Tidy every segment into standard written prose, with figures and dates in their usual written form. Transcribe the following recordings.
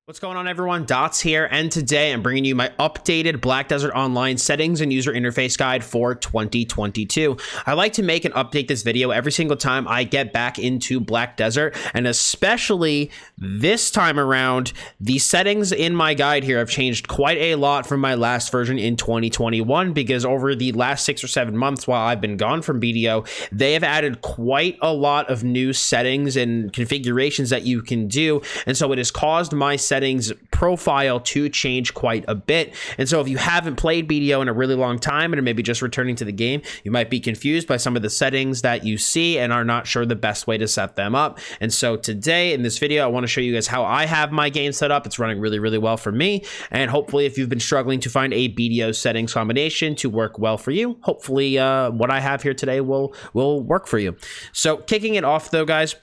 What's going on, everyone? Dots here, and today I'm bringing you my updated Black Desert Online settings and user interface guide for 2022. I like to make and update this video every single time I get back into Black Desert, and especially this time around, the settings in my guide here have changed quite a lot from my last version in 2021, because over the last 6 or 7 months while I've been gone from BDO, they have added quite a lot of new settings and configurations that you can do, and so it has caused my settings profile to change quite a bit. And so if you haven't played BDO in a really long time and are maybe just returning to the game, you might be confused by some of the settings that you see and are not sure the best way to set them up. And so today in this video, I want to show you guys how I have my game set up. It's running really, really well for me. And hopefully if you've been struggling to find a BDO settings combination to work well for you, hopefully what I have here today will work for you. So kicking it off though, guys,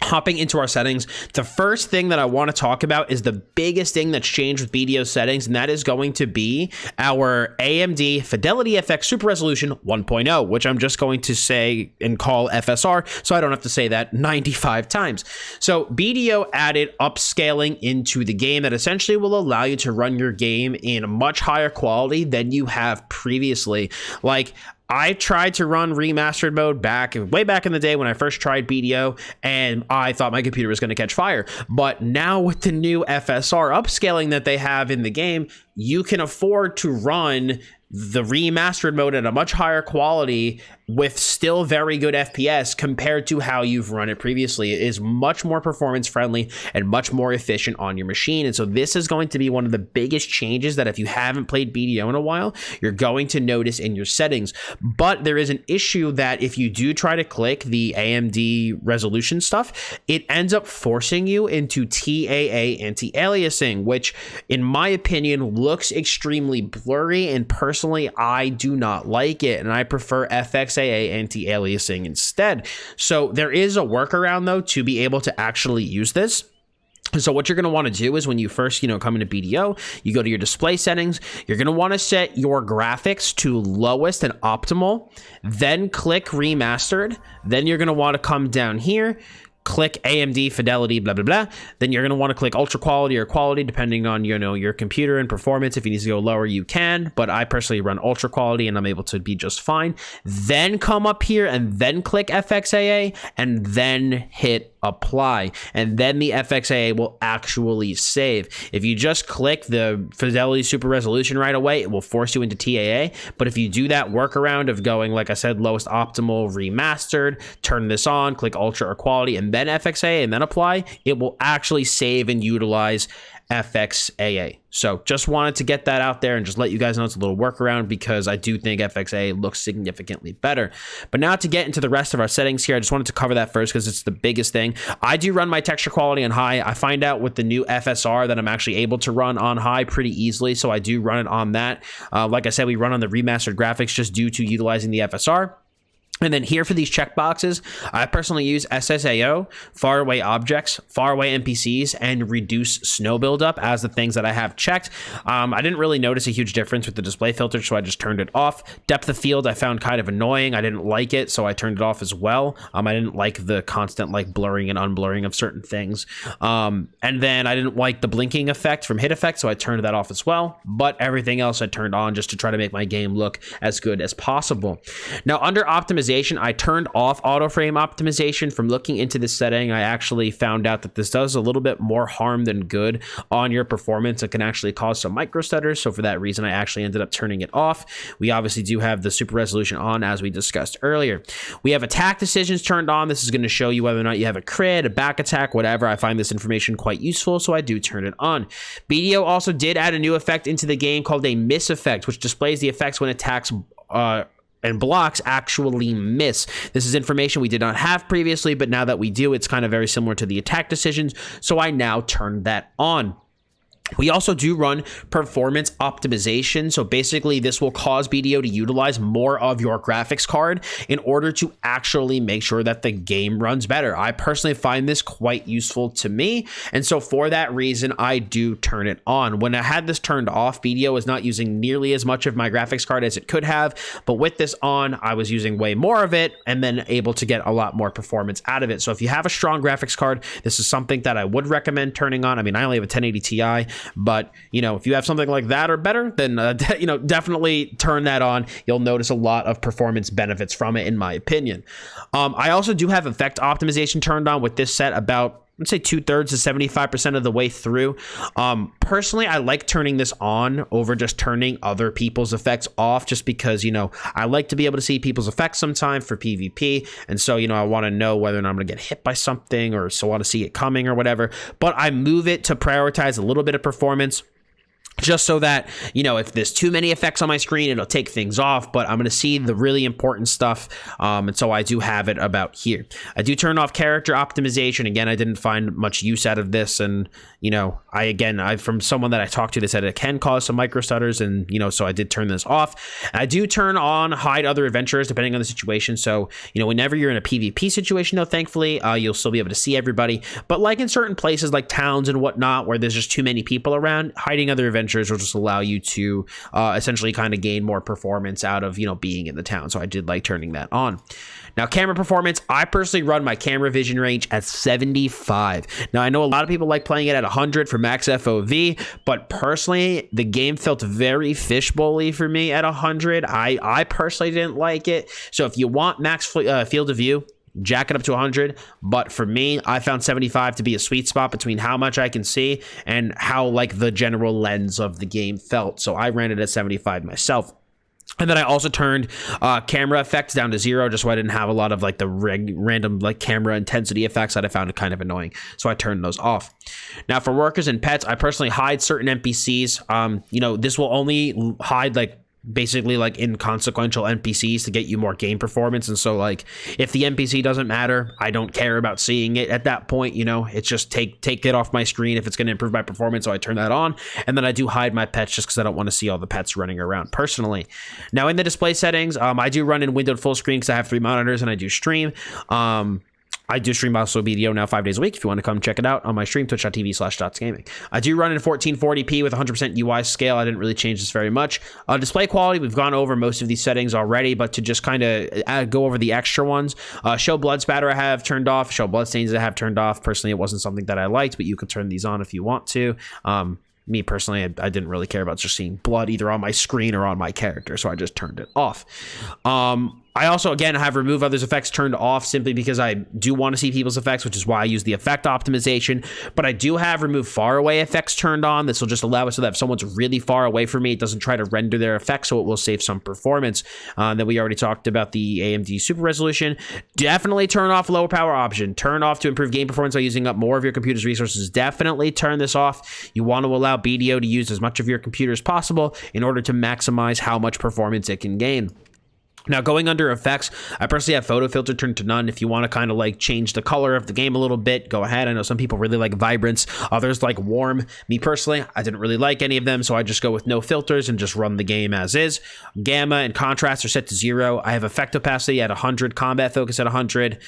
hopping into our settings, the first thing that I want to talk about is the biggest thing that's changed with BDO settings, and that is going to be our AMD Fidelity FX Super Resolution 1.0, which I'm just going to say and call FSR, so I don't have to say that 95 times. So BDO added upscaling into the game that essentially will allow you to run your game in a much higher quality than you have previously. Like, I tried to run remastered mode way back in the day when I first tried BDO, and I thought my computer was going to catch fire. But now with the new FSR upscaling that they have in the game, you can afford to run the remastered mode at a much higher quality with still very good FPS compared to how you've run it previously. It is much more performance friendly and much more efficient on your machine. And so this is going to be one of the biggest changes that if you haven't played BDO in a while, you're going to notice in your settings. But there is an issue that if you do try to click the AMD resolution stuff, it ends up forcing you into TAA anti-aliasing, which in my opinion looks extremely blurry, and personally I do not like it, and I prefer FXAA anti-aliasing instead. So there is a workaround though to be able to actually use this. So what you're going to want to do is when you first, come into BDO, you go to your display settings, you're going to want to set your graphics to lowest and optimal, then click remastered, then you're going to want to come down here, click AMD Fidelity, blah, blah, blah. Then you're going to want to click ultra quality or quality, depending on, your computer and performance. If you need to go lower, you can, but I personally run ultra quality and I'm able to be just fine. Then come up here and then click FXAA and then hit apply, and then the FXAA will actually save. If you just click the Fidelity Super Resolution right away, it will force you into TAA. But if you do that workaround of going, like I said, lowest optimal, remastered, turn this on, click ultra or quality, and then FXAA, and then apply, it will actually save and utilize FXAA. So just wanted to get that out there and just let you guys know it's a little workaround, because I do think FXAA looks significantly better. But now to get into the rest of our settings here, I just wanted to cover that first because it's the biggest thing. I do run my texture quality on high. I find out with the new FSR that I'm actually able to run on high pretty easily, so I do run it on that. Like I said, we run on the remastered graphics just due to utilizing the FSR. And then here for these checkboxes, I personally use SSAO, far away objects, far away NPCs, and reduce snow buildup as the things that I have checked. I didn't really notice a huge difference with the display filter, so I just turned it off. Depth of field I found kind of annoying. I didn't like it, so I turned it off as well. I didn't like the constant blurring and unblurring of certain things. And then I didn't like the blinking effect from hit effect, so I turned that off as well. But everything else I turned on just to try to make my game look as good as possible. Now under optimization, I turned off auto frame optimization. From looking into this setting, I actually found out that this does a little bit more harm than good on your performance. It can actually cause some micro stutters, so for that reason I actually ended up turning it off. We obviously do have the super resolution on, as we discussed earlier. We have attack decisions turned on. This is going to show you whether or not you have a crit, a back attack, whatever. I find this information quite useful, so I do turn it on. BDO also did add a new effect into the game called a miss effect, which displays the effects when attacks and blocks actually miss. This is information we did not have previously, but now that we do, it's kind of very similar to the attack decisions, so I now turned that on. We also do run performance optimization. So basically this will cause BDO to utilize more of your graphics card in order to actually make sure that the game runs better. I personally find this quite useful to me. And so for that reason, I do turn it on. When I had this turned off, BDO is not using nearly as much of my graphics card as it could have. But with this on, I was using way more of it and then able to get a lot more performance out of it. So if you have a strong graphics card, this is something that I would recommend turning on. I mean, I only have a 1080 Ti. But, you know, if you have something like that or better, then, you know, definitely turn that on. You'll notice a lot of performance benefits from it, in my opinion. I also do have effect optimization turned on with this set about, let's say 2/3 to 75% of the way through. Personally, I like turning this on over just turning other people's effects off, just because, you know, I like to be able to see people's effects sometime for PvP. And so, you know, I want to know whether or not I'm going to get hit by something, or so I want to see it coming or whatever. But I move it to prioritize a little bit of performance, just so that, you know, if there's too many effects on my screen, it'll take things off, but I'm going to see the really important stuff. And so I do have it about here. I do turn off character optimization. Again, I didn't find much use out of this. And, you know, I from someone that I talked to, they said it can cause some micro stutters. And, you know, so I did turn this off. I do turn on hide other adventurers depending on the situation. So, you know, whenever you're in a PvP situation, though, thankfully, you'll still be able to see everybody. But like in certain places like towns and whatnot, where there's just too many people around, hiding other adventurers will just allow you to essentially kind of gain more performance out of, you know, being in the town. So I did like turning that on. Now, camera performance, I personally run my camera vision range at 75. Now, I know a lot of people like playing it at 100 for max FOV, but personally, the game felt very fishbowl-y for me at 100. I personally didn't like it. So if you want max field of view, jack it up to 100, but for me, I found 75 to be a sweet spot between how much I can see and how like the general lens of the game felt. So I ran it at 75 myself. And then I also turned camera effects down to 0, just so I didn't have a lot of like the random like camera intensity effects that I found kind of annoying. So I turned those off. Now for workers and pets, I personally hide certain NPCs. You know, this will only hide like basically like inconsequential NPCs to get you more game performance. And so like if the NPC doesn't matter, I don't care about seeing it at that point. You know, it's just take it off my screen if it's going to improve my performance. So I turn that on, and then I do hide my pets just because I don't want to see all the pets running around personally. Now in the display settings, I do run in windowed full screen because I have 3 monitors and I do stream. I do stream also BDO now 5 days a week. If you want to come check it out on my stream, twitch.tv/dotsgaming. I do run in 1440p with 100% UI scale. I didn't really change this very much. Display quality, we've gone over most of these settings already, but to just kind of go over the extra ones. Show blood spatter I have turned off. Show blood stains I have turned off. Personally, it wasn't something that I liked, but you can turn these on if you want to. Me personally, I didn't really care about just seeing blood either on my screen or on my character, so I just turned it off. I also, again, have remove others effects turned off simply because I do want to see people's effects, which is why I use the effect optimization. But I do have remove far away effects turned on. This will just allow us so that if someone's really far away from me, it doesn't try to render their effects, so it will save some performance. Then we already talked about the AMD super resolution. Definitely turn off lower power option. Turn off to improve game performance by using up more of your computer's resources. Definitely turn this off. You want to allow BDO to use as much of your computer as possible in order to maximize how much performance it can gain. Now, going under effects, I personally have photo filter turned to none. If you want to kind of like change the color of the game a little bit, go ahead. I know some people really like vibrance, others like warm. Me personally, I didn't really like any of them, so I just go with no filters and just run the game as is. Gamma and contrast are set to 0. I have effect opacity at 100, combat focus at 100.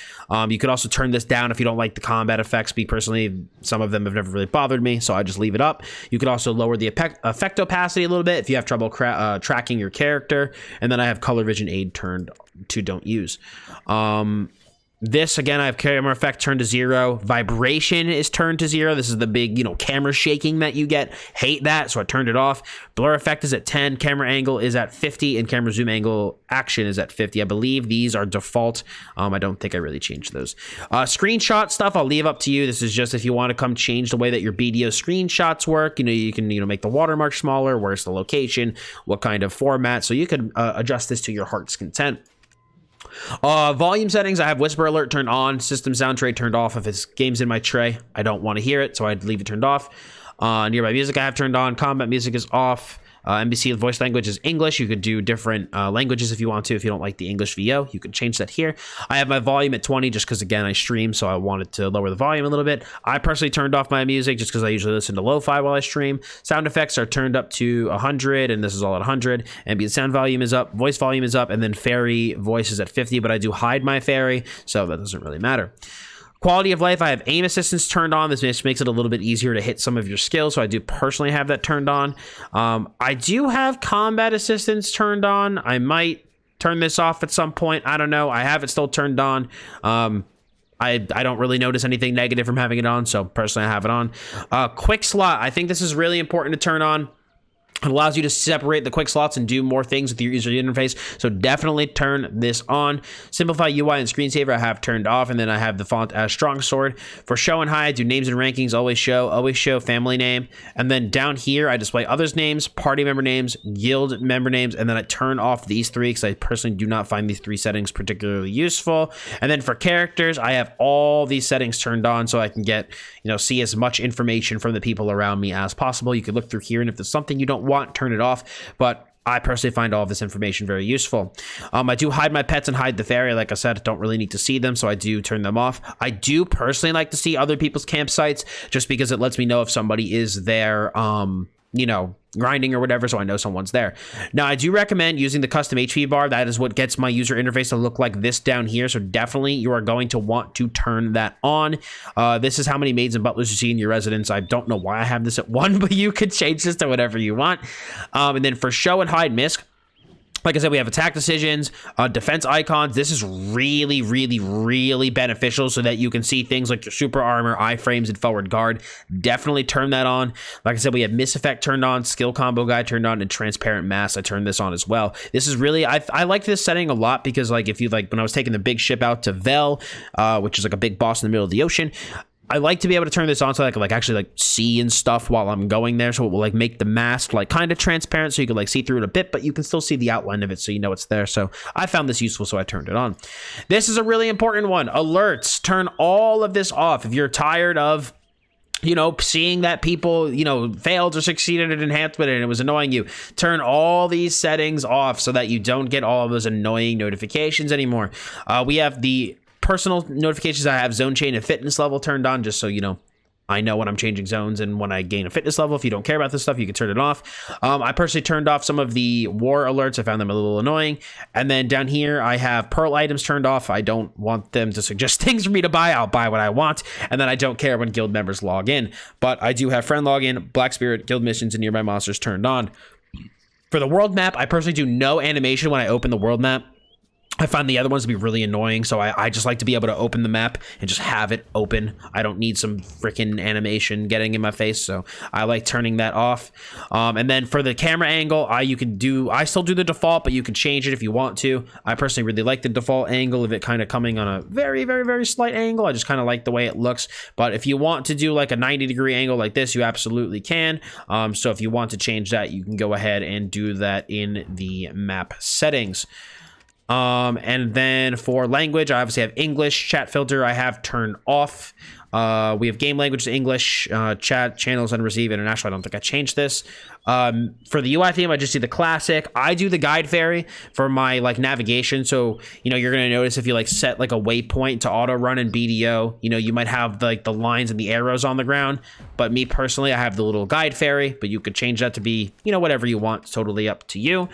You could also turn this down if you don't like the combat effects. Me personally, some of them have never really bothered me, so I just leave it up. You could also lower the effect opacity a little bit if you have trouble tracking your character. And then I have color vision aid turned to don't use. This, again, I have camera effect turned to 0. Vibration is turned to 0. This is the big, you know, camera shaking that you get. Hate that, so I turned it off. Blur effect is at 10. Camera angle is at 50. And camera zoom angle action is at 50. I believe these are default. I don't think I really changed those. Screenshot stuff, I'll leave up to you. This is just if you want to come change the way that your BDO screenshots work. You know, you can, you know, make the watermark smaller. Where's the location? What kind of format? So you could adjust this to your heart's content. Volume settings, I have whisper alert turned on, system sound tray turned off. If it's games in my tray, I don't want to hear it, so I'd leave it turned off. Nearby music I have turned on, combat music is off. NBC voice language is English. You could do different languages if you want to. If you don't like the English VO, you can change that here. I have my volume at 20 just because, again, I stream, so I wanted to lower the volume a little bit. I personally turned off my music just because I usually listen to lo-fi while I stream. Sound effects are turned up to 100, and this is all at 100. Ambient sound volume is up, voice volume is up, and then fairy voice is at 50, but I do hide my fairy, so that doesn't really matter. Quality of life, I have aim assistance turned on. This makes it a little bit easier to hit some of your skills, so I do personally have that turned on. I do have combat assistance turned on. I might turn this off at some point. I don't know. I have it still turned on. I don't really notice anything negative from having it on, so personally I have it on. Quick slot, I think this is really important to turn on. It allows you to separate the quick slots and do more things with your user interface, so definitely turn this on. Simplify UI and screensaver I have turned off, and then I have the font as strong sword. For show and hide, do names and rankings, always show family name, and then down here I display others names, party member names, guild member names, and then I turn off these three because I personally do not find these three settings particularly useful. And then for characters, I have all these settings turned on so I can get, see as much information from the people around me as possible. You could look through here, and if there's something you don't want, turn it off, but I personally find all of this information very useful. I do hide my pets and hide the fairy. Like I said, I don't really need to see them, so I do turn them off. I do personally like to see other people's campsites just because it lets me know if somebody is there, grinding or whatever, so I know someone's there. Now, I do recommend using the custom HP bar. That is what gets my user interface to look like this down here, so definitely you are going to want to turn that on. This is how many maids and butlers you see in your residence. I don't know why I have this at 1, but you could change this to whatever you want. And then for show and hide misc, like I said, we have attack decisions, defense icons. This is really, really, really beneficial so that you can see things like your super armor, iframes, and forward guard. Definitely turn that on. Like I said, we have miss effect turned on, skill combo guide turned on, and transparent mass. I turned this on as well. This is really, I like this setting a lot because, like, if you when I was taking the big ship out to Vel, which is like a big boss in the middle of the ocean, I like to be able to turn this on so I can actually see and stuff while I'm going there. So it will make the mask kind of transparent so you can see through it a bit, but you can still see the outline of it so you know it's there. So I found this useful, so I turned it on. This is a really important one. Alerts. Turn all of this off. If you're tired of seeing that people, failed or succeeded at enhancement and it was annoying you, turn all these settings off so that you don't get all of those annoying notifications anymore. We have the personal notifications. I have zone chain and fitness level turned on just so I know when I'm changing zones and when I gain a fitness level. If you don't care about this stuff, you can turn it off. I personally turned off some of the war alerts. I found them a little annoying. And then down here, I have pearl items turned off. I don't want them to suggest things for me to buy. I'll buy what I want. And then I don't care when guild members log in. But I do have friend login, Black Spirit, guild missions, and nearby monsters turned on. For the world map, I personally do no animation when I open the world map. I find the other ones to be really annoying, so I just like to be able to open the map and just have it open. I don't need some freaking animation getting in my face, so I like turning that off. And then for the camera angle, I still do the default, but you can change it if you want to. I personally really like the default angle of it kind of coming on a very, very, very slight angle. I just kind of like the way it looks. But if you want to do a 90-degree angle like this, you absolutely can. So if you want to change that, you can go ahead and do that in the map settings. And then for language, I obviously have English. Chat filter I have turned off. We have game language to English, chat channels and receive international. I don't think I changed this. For the UI theme, I just do the classic. I do the guide fairy for my navigation. So, you're going to notice if you set a waypoint to auto run in BDO, you might have the lines and the arrows on the ground. But me personally, I have the little guide fairy, but you could change that to be, whatever you want. It's totally up to you.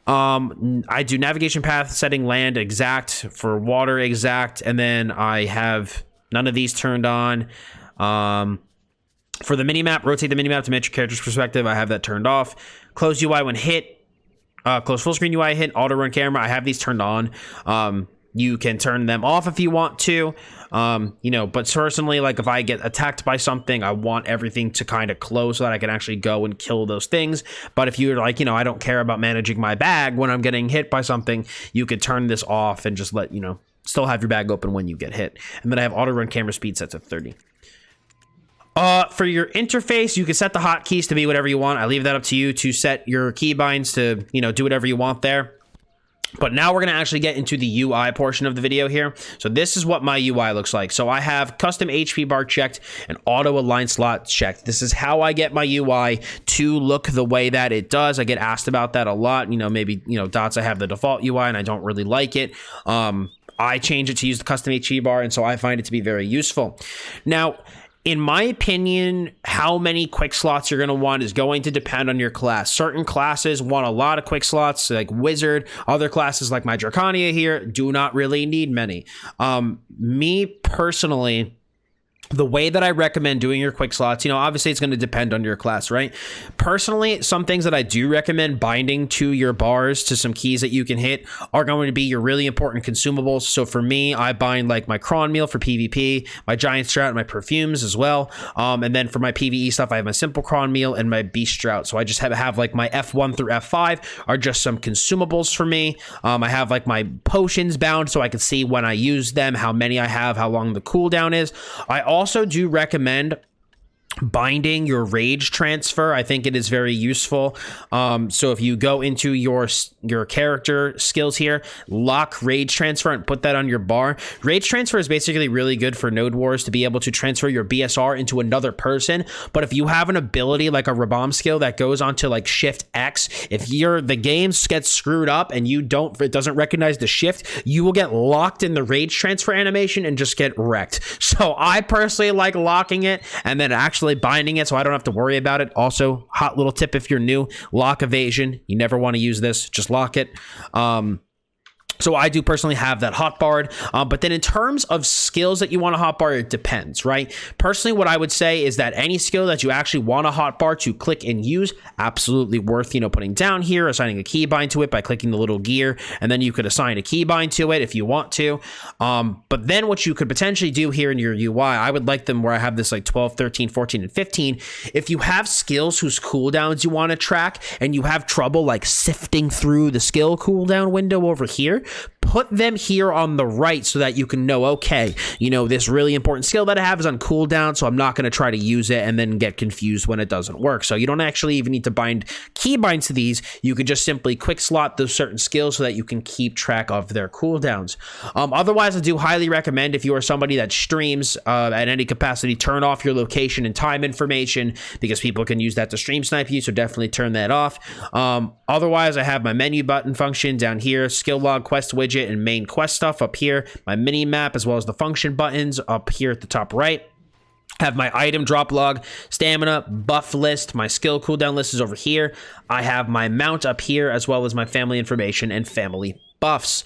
I do navigation path setting land exact, for water exact, and then I have none of these turned on. For the minimap, rotate the minimap to match your character's perspective. I have that turned off. Close UI when hit. Close full screen UI hit. Auto run camera. I have these turned on. You can turn them off if you want to. But personally, if I get attacked by something, I want everything to kind of close so that I can actually go and kill those things. But if you're I don't care about managing my bag when I'm getting hit by something, you could turn this off and just let, still have your bag open when you get hit. And then I have auto run camera speed set to 30. For your interface, you can set the hotkeys to be whatever you want. I leave that up to you to set your keybinds to, do whatever you want there. But now we're going to actually get into the UI portion of the video here. So this is what my UI looks like. So I have custom HP bar checked and auto align slot checked. This is how I get my UI to look the way that it does. I get asked about that a lot. You know, maybe, you know, dots, I have the default UI and I don't really like it. I change it to use the custom HP bar, and so I find it to be very useful. Now, in my opinion, how many quick slots you're going to want is going to depend on your class. Certain classes want a lot of quick slots, like Wizard. Other classes, like my Draconia here, do not really need many. Me personally, the way that I recommend doing your quick slots, you know, obviously it's going to depend on your class, right? Personally, some things that I do recommend binding to your bars, to some keys that you can hit, are going to be your really important consumables. So for me, I bind like my cron meal for PvP, my giant strout, and my perfumes as well. And then for my PvE stuff, I have my simple cron meal and my beast strout. So I just have like my F1 through F5 are just some consumables for me. I have like my potions bound so I can see when I use them, how many I have, how long the cooldown is. I also do recommend binding your rage transfer. I think it is very useful. So if you go into your character skills here, lock rage transfer and put that on your bar. Rage transfer is basically really good for node wars to be able to transfer your BSR into another person. But if you have an ability like a Rabam skill that goes onto like shift X, if the game gets screwed up and it doesn't recognize the shift, you will get locked in the rage transfer animation and just get wrecked. So I personally like locking it and then actually binding it so I don't have to worry about it. Also, hot little tip if you're new, lock evasion. You never want to use this, just lock it. So I do personally have that hotbarred, but then in terms of skills that you want to hotbar, it depends, right? Personally, what I would say is that any skill that you actually want a hotbar to click and use, absolutely worth, you know, putting down here, assigning a keybind to it by clicking the little gear, and then you could assign a keybind to it if you want to. But then what you could potentially do here in your UI, I would like them where I have this like 12, 13, 14, and 15. If you have skills whose cooldowns you want to track and you have trouble like sifting through the skill cooldown window over here, put them here on the right so that you can know, okay, you know, this really important skill that I have is on cooldown, so I'm not going to try to use it and then get confused when it doesn't work. So you don't actually even need to bind keybinds to these. You could just simply quick slot those certain skills so that you can keep track of their cooldowns. Otherwise, I do highly recommend, if you are somebody that streams at any capacity, turn off your location and time information because people can use that to stream snipe you, so definitely turn that off. Otherwise, I have my menu button function down here, skill log, quest widget, and main quest stuff up here, my mini map, as well as the function buttons up here at the top right. Have my item drop log, stamina, buff list, my skill cooldown list is over here. I have my mount up here, as well as my family information and family buffs.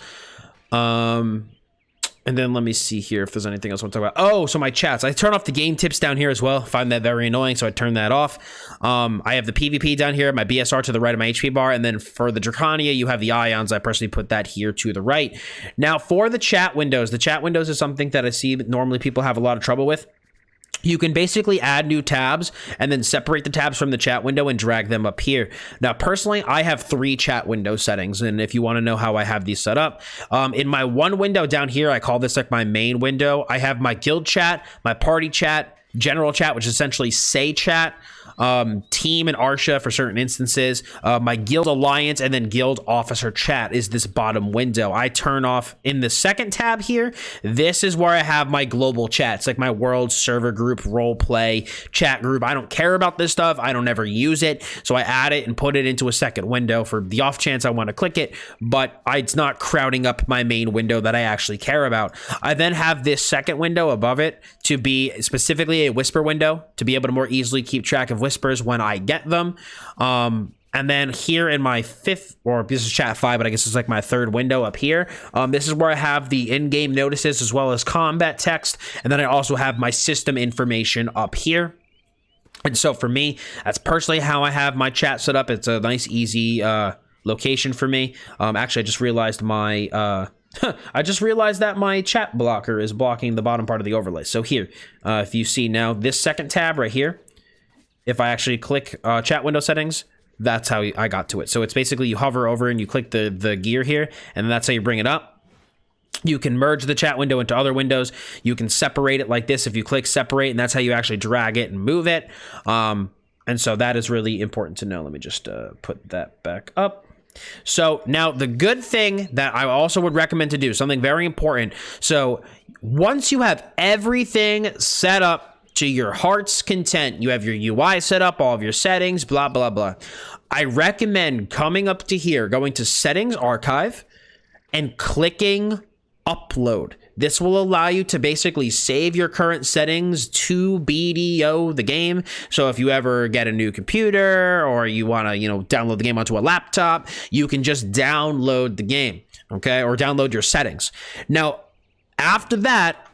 And then let me see here if there's anything else I want to talk about. Oh, so my chats. I turn off the game tips down here as well. Find that very annoying, so I turn that off. I have the PvP down here, my BSR to the right of my HP bar, and then for the Draconia, you have the ions. I personally put that here to the right. Now, for the chat windows is something that I see that normally people have a lot of trouble with. You can basically add new tabs and then separate the tabs from the chat window and drag them up here. Now, personally, I have 3 chat window settings, and if you want to know how I have these set up, in my one window down here, I call this like my main window. I have my guild chat, my party chat, general chat, which is essentially say chat, team and Arsha for certain instances, my guild alliance, and then guild officer chat is this bottom window. I turn off in the second tab here. This is where I have my global chat. It's like my world server group, role play chat group. I don't care about this stuff. I don't ever use it. So I add it and put it into a second window for the off chance I want to click it, but it's not crowding up my main window that I actually care about. I then have this second window above it to be specifically a whisper window to be able to more easily keep track of whispers when I get them. And then here in my fifth, or this is chat 5, but I guess it's like my third window up here. This is where I have the in-game notices as well as combat text. And then I also have my system information up here. And so for me, that's personally how I have my chat set up. It's a nice, easy location for me. Actually, I just realized my... I just realized that my chat blocker is blocking the bottom part of the overlay. So here, if you see now this second tab right here, if I actually click chat window settings, that's how I got to it. So it's basically you hover over and you click the gear here, and that's how you bring it up. You can merge the chat window into other windows. You can separate it like this if you click separate, and that's how you actually drag it and move it. And so that is really important to know. Let me just put that back up. So now the good thing that I also would recommend to do, something very important. So once you have everything set up to your heart's content, you have your UI set up, all of your settings, blah, blah, blah. I recommend coming up to here, going to Settings Archive and clicking Upload. This will allow you to basically save your current settings to BDO, the game. So if you ever get a new computer or you want to, download the game onto a laptop, you can just download the game, okay? Or download your settings. Now, after that,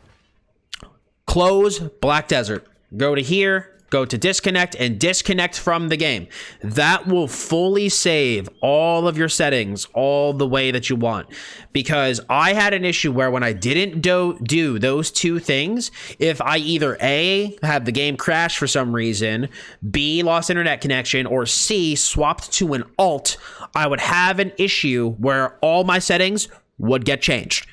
close Black Desert. Go to here, go to disconnect and disconnect from the game. That will fully save all of your settings all the way that you want. Because I had an issue where when I didn't do those two things, if I either A, had the game crash for some reason, B, lost internet connection, or C, swapped to an alt, I would have an issue where all my settings would get changed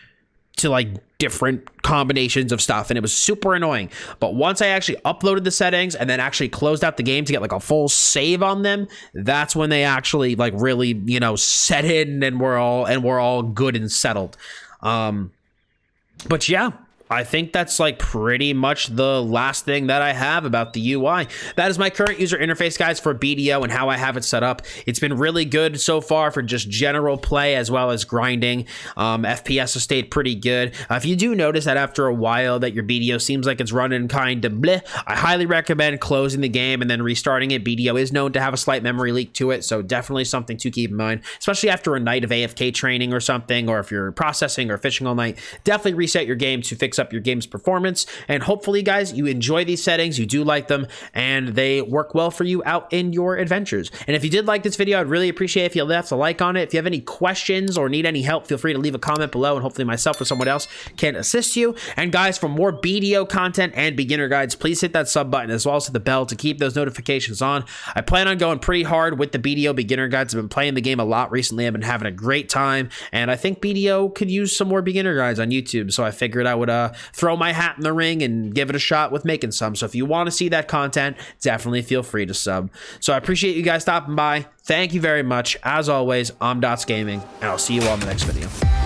to like different combinations of stuff, and it was super annoying. But once I actually uploaded the settings and then actually closed out the game to get like a full save on them, that's when they actually like really set in and we're all good and settled. But yeah, I think that's like pretty much the last thing that I have about the UI. That is my current user interface, guys, for BDO and how I have it set up. It's been really good so far for just general play as well as grinding. FPS has stayed pretty good. If you do notice that after a while that your BDO seems like it's running kind of bleh, I highly recommend closing the game and then restarting it. BDO is known to have a slight memory leak to it, so definitely something to keep in mind, especially after a night of AFK training or something, or if you're processing or fishing all night. Definitely reset your game to fix up your game's performance, and hopefully, guys, you enjoy these settings, you do like them, and they work well for you out in your adventures. And if you did like this video, I'd really appreciate if you left a like on it. If you have any questions or need any help, feel free to leave a comment below, and hopefully myself or someone else can assist you. And guys, for more BDO content and beginner guides, please hit that sub button as well as hit the bell to keep those notifications on. I plan on going pretty hard with the BDO beginner guides. I've been playing the game a lot recently. I've been having a great time, and I think BDO could use some more beginner guides on YouTube, so I figured I would throw my hat in the ring and give it a shot with making some. So if you want to see that content, definitely feel free to sub. So I appreciate you guys stopping by. Thank you very much. As always, I'm Dots Gaming, and I'll see you all in the next video.